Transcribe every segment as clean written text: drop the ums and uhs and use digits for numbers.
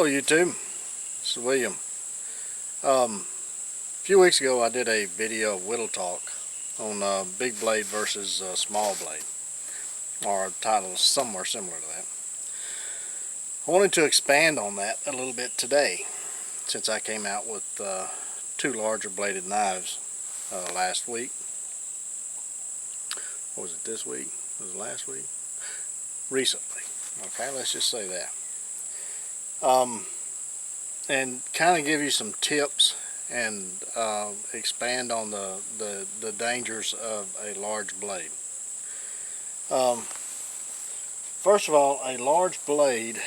YouTube, this is William. A few weeks ago I did a video of Whittle talk on big blade versus small blade, or title is somewhere similar to that. I wanted to expand on that a little bit today, since I came out with two larger bladed knives last week. Or was it this week? Was it last week? Recently. Okay, let's just say that. And kind of give you some tips and expand on the dangers of a large blade. First of all, a large blade,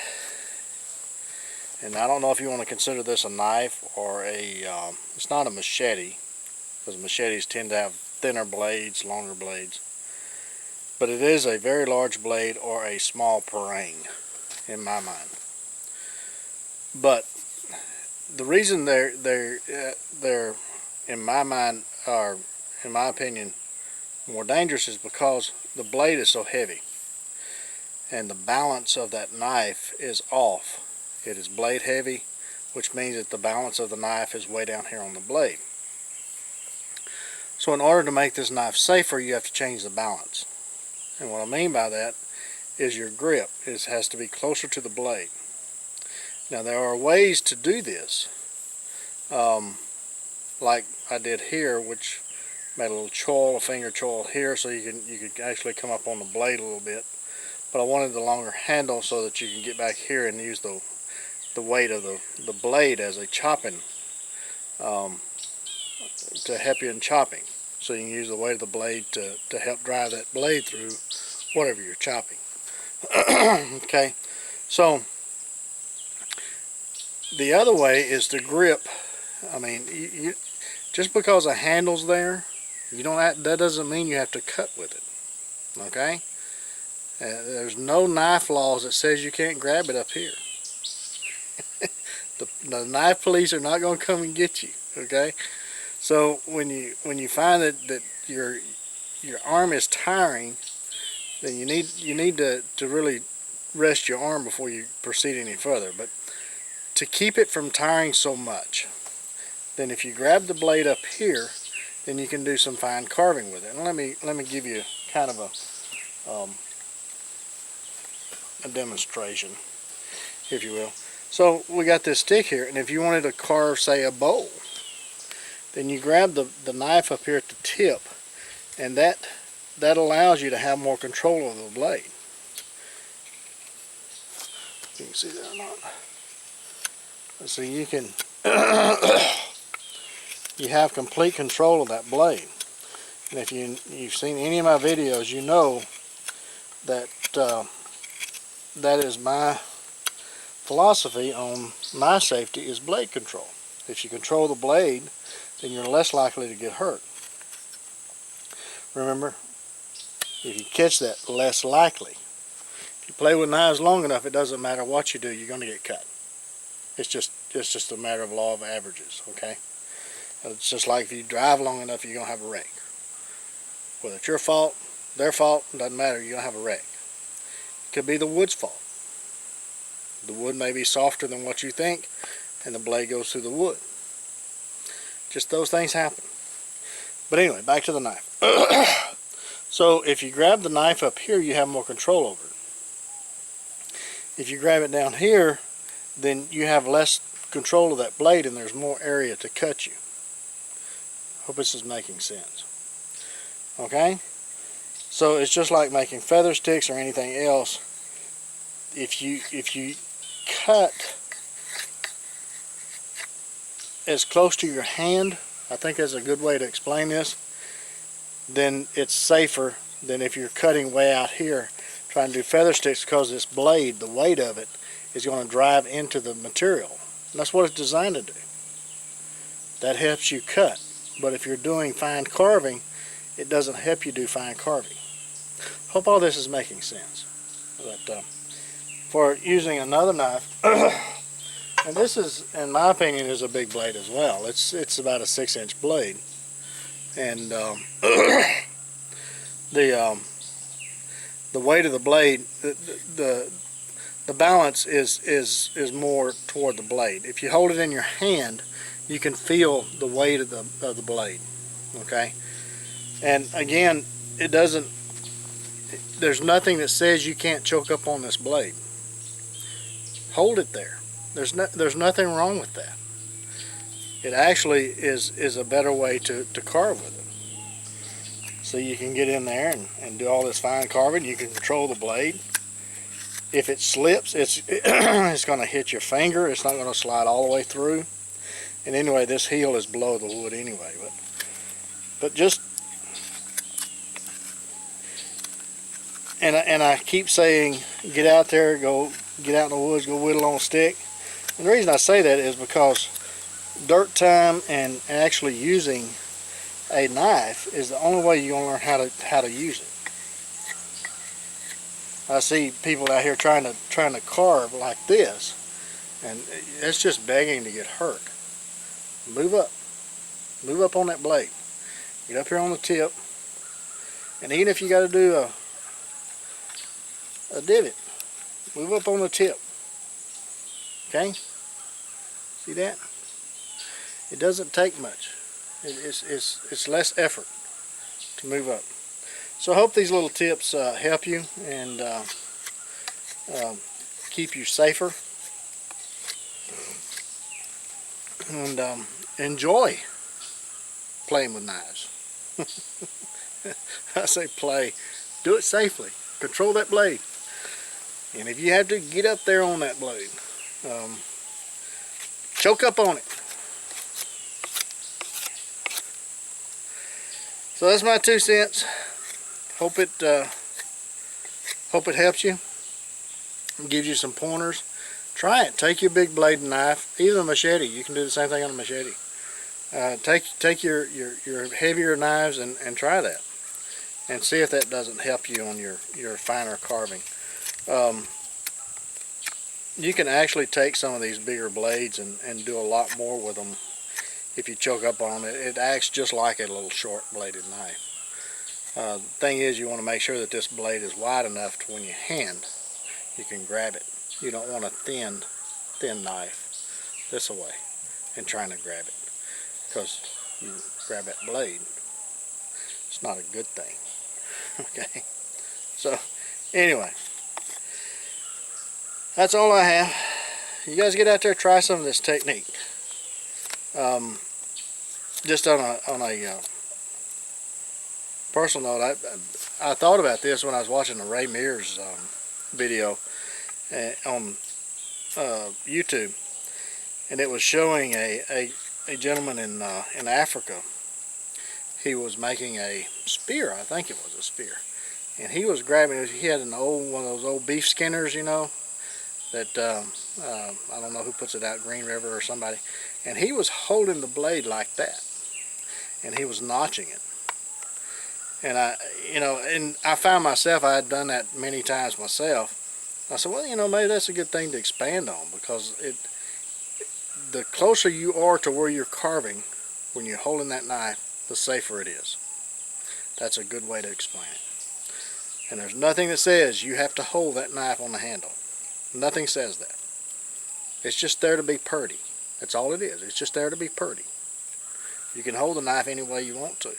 and I don't know if you want to consider this a knife or it's not a machete, because machetes tend to have thinner blades, longer blades. But it is a very large blade or a small parang in my mind. But the reason they're in my mind, or in my opinion, more dangerous is because the blade is so heavy and the balance of that knife is off. It is blade heavy, which means that the balance of the knife is way down here on the blade. So in order to make this knife safer, you have to change the balance. And what I mean by that is your grip has to be closer to the blade. Now there are ways to do this, like I did here, which made a little choil, a finger choil here, so you can actually come up on the blade a little bit. But I wanted the longer handle so that you can get back here and use the weight of the blade as a chopping, to help you in chopping. So you can use the weight of the blade to help drive that blade through whatever you're chopping. Okay, so the other way is to grip. I mean, you just because a handle's there, that doesn't mean you have to cut with it. Okay, there's no knife laws that says you can't grab it up here. the knife police are not going to come and get you. Okay, so when you find that your arm is tiring, then you need to really rest your arm before you proceed any further. But to keep it from tiring so much, then if you grab the blade up here, then you can do some fine carving with it. And let me give you kind of a demonstration, if you will. So we got this stick here, and if you wanted to carve, say, a bowl, then you grab the knife up here at the tip, and that allows you to have more control over the blade. You can see that or not. So you can you have complete control of that blade. And if you've seen any of my videos, you know that that is my philosophy on my safety, is blade control. If you control the blade, then you're less likely to get hurt. Remember, if you catch that, less likely. If you play with knives long enough, it doesn't matter what you do, you're going to get cut. It's just a matter of law of averages. Okay, it's just like if you drive long enough, you're going to have a wreck. Whether it's your fault, their fault, doesn't matter, you're going to have a wreck. It could be the wood's fault. The wood may be softer than what you think, and the blade goes through the wood. Just those things happen. But anyway, back to the knife. So if you grab the knife up here, you have more control over it. If you grab it down here, then you have less control of that blade, and there's more area to cut you. Hope this is making sense. Okay? So it's just like making feather sticks or anything else. If you cut as close to your hand, I think that's a good way to explain this, then it's safer than if you're cutting way out here trying to do feather sticks, because this blade, the weight of it, is going to drive into the material. And that's what it's designed to do. That helps you cut. But if you're doing fine carving, it doesn't help you do fine carving. Hope all this is making sense. But for using another knife, and this is, in my opinion, is a big blade as well. It's about a 6-inch blade, and the weight of the blade, the balance is more toward the blade. If you hold it in your hand, you can feel the weight of the blade. Okay, and again, it doesn't. There's nothing that says you can't choke up on this blade. Hold it there. There's nothing wrong with that. It actually is a better way to carve with it. So you can get in there and do all this fine carving. You can control the blade. If it slips, it's it's going to hit your finger. It's not going to slide all the way through. And anyway, this heel is below the wood anyway. But just, and I keep saying, get out there, go get out in the woods, go whittle on a stick. And the reason I say that is because dirt time and actually using a knife is the only way you're going to learn how to use it. I see people out here trying to carve like this, and it's just begging to get hurt. Move up on that blade. Get up here on the tip, and even if you got to do a divot, move up on the tip. Okay? See that? It doesn't take much. It's less effort to move up. So I hope these little tips help you and keep you safer. And enjoy playing with knives. I say play. Do it safely. Control that blade. And if you have to, get up there on that blade. Choke up on it. So that's my 2 cents. Hope it helps you. Gives you some pointers. Try it. Take your big blade knife, even a machete. You can do the same thing on a machete. Take your heavier knives and try that, and see if that doesn't help you on your finer carving. You can actually take some of these bigger blades and do a lot more with them if you choke up on them. It acts just like a little short bladed knife. The thing is, you want to make sure that this blade is wide enough to when you hand, you can grab it. You don't want a thin knife this way and trying to grab it, because you grab that blade. It's not a good thing. Okay, so anyway, that's all I have. You guys get out there, try some of this technique. Just on a personal note, I thought about this when I was watching the Ray Mears video on YouTube, and it was showing a gentleman in Africa. He was making a spear, I think it was a spear, and he was grabbing. He had one of those old beef skinners, you know, that I don't know who puts it out, Green River or somebody, and he was holding the blade like that, and he was notching it. And I found myself, I had done that many times myself. I said, well, maybe that's a good thing to expand on, because the closer you are to where you're carving when you're holding that knife, the safer it is. That's a good way to explain it. And there's nothing that says you have to hold that knife on the handle. Nothing says that. It's just there to be pretty. That's all it is. It's just there to be pretty. You can hold the knife any way you want to.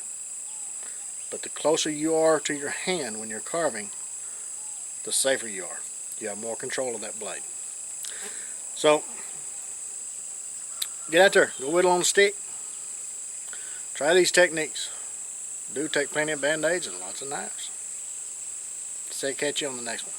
But the closer you are to your hand when you're carving, the safer you are. You have more control of that blade. So, get out there, go whittle on a stick. Try these techniques. Do take plenty of band-aids and lots of knives. Say catch you on the next one.